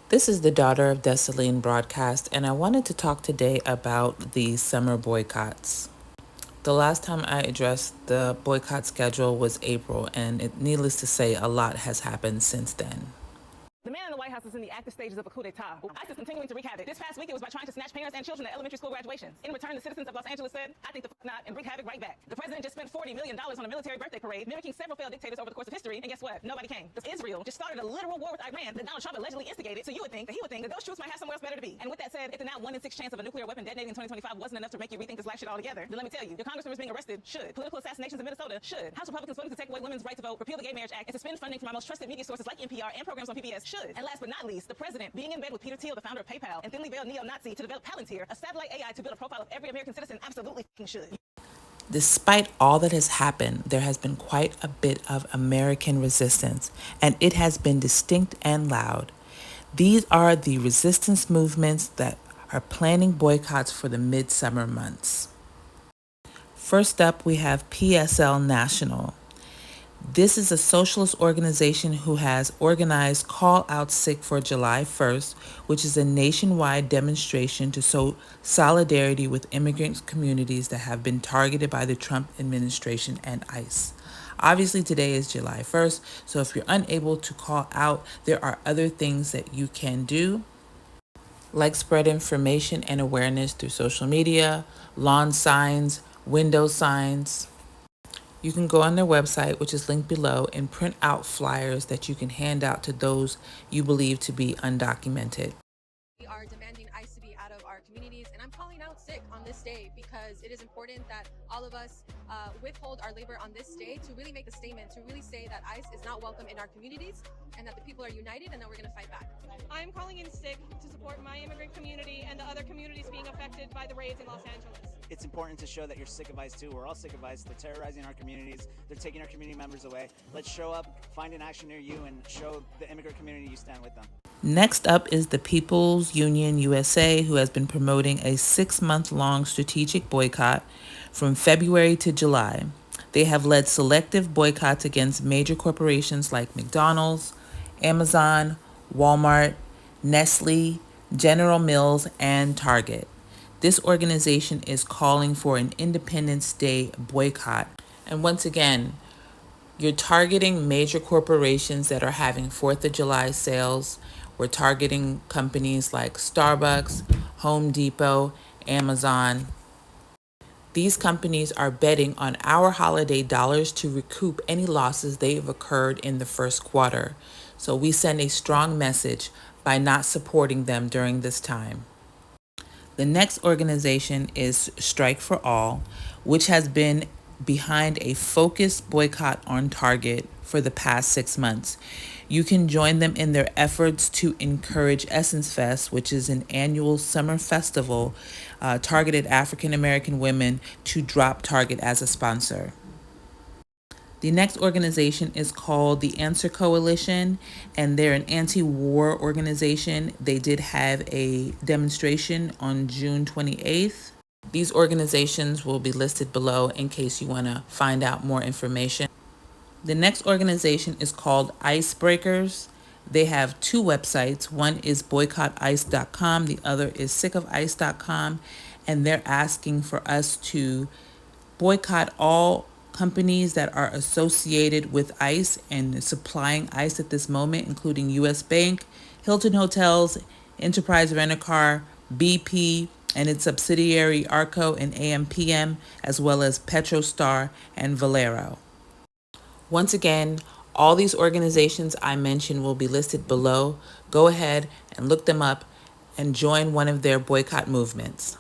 This is the daughter of Dessalines broadcast, and I wanted to talk today about the summer boycotts. The last time I addressed the boycott schedule was April, and needless to say, a lot has happened since then. The man in the White House is in the active stages of a coup d'etat. ICE is continuing to wreak havoc. This past week, it was by trying to snatch parents and children at elementary school graduations. In return, the citizens of Los Angeles said, "I think the not," and wreak havoc right back. The president just spent $40 million on a military birthday parade, mimicking several failed dictators over the course of history, and guess what? Nobody came. Israel just started a literal war with Iran that Donald Trump allegedly instigated, so you would think that he would think that those troops might have somewhere else better to be. And with that said, if the now 1 in 6 chance of a nuclear weapon detonating in 2025 wasn't enough to make you rethink this life shit altogether, then let me tell you, your congressman is being arrested, should. Political assassinations in Minnesota, should. House Republicans voting to take away women's right to vote, repeal the Gay Marriage Act, and suspend funding from our most trusted media sources like NPR and programs on PBS, should. And last but not least, the president being in bed with Peter Thiel, the founder of PayPal, and thinly veiled neo-Nazi to develop Palantir, a satellite AI to build a profile of every American citizen, absolutely should. Despite all that has happened, there has been quite a bit of American resistance, and it has been distinct and loud. These are the resistance movements that are planning boycotts for the midsummer months. First up, we have PSLNational. This is a socialist organization who has organized Call Out Sick for July 1st, which is a nationwide demonstration to show solidarity with immigrant communities that have been targeted by the Trump administration and ICE. Obviously, today is July 1st, so if you're unable to call out, there are other things that you can do, like spread information and awareness through social media, lawn signs, window signs. You can go on their website, which is linked below, and print out flyers that you can hand out to those you believe to be undocumented. We are demanding ICE to be out of our communities, and I'm calling out sick on this day because it is important that all of us withhold our labor on this day to really make a statement, to really say that ICE is not welcome in our communities and that the people are united and that we're going to fight back. I'm calling in sick to support my immigrant community and the other communities being affected by the raids in Los Angeles. It's important to show that you're sick of ICE too. We're all sick of ICE. They're terrorizing our communities. They're taking our community members away. Let's show up, find an action near you, and show the immigrant community you stand with them. Next up is the People's Union USA, who has been promoting a 6-month-long strategic boycott from February to July. They have led selective boycotts against major corporations like McDonald's, Amazon, Walmart, Nestle, General Mills, and Target. This organization is calling for an Independence Day boycott. And once again, you're targeting major corporations that are having 4th of July sales. We're targeting companies like Starbucks, Home Depot, Amazon. These companies are betting on our holiday dollars to recoup any losses they have occurred in the first quarter. So we send a strong message by not supporting them during this time. The next organization is Strike for All, which has been behind a focused boycott on Target for the past 6 months. You can join them in their efforts to encourage Essence Fest, which is an annual summer festival targeted African American women, to drop Target as a sponsor. The next organization is called the Answer Coalition, and they're an anti-war organization. They did have a demonstration on June 28th. These organizations will be listed below in case you want to find out more information. The next organization is called TheICEBreakers. They have 2 websites. One is boycottice.com. The other is sickofice.com. And they're asking for us to boycott all companies that are associated with ICE and supplying ICE at this moment, including U.S. Bank, Hilton Hotels, Enterprise Rent-A-Car, BP, and its subsidiary Arco and AMPM, as well as Petrostar and Valero. Once again, all these organizations I mentioned will be listed below. Go ahead and look them up and join one of their boycott movements.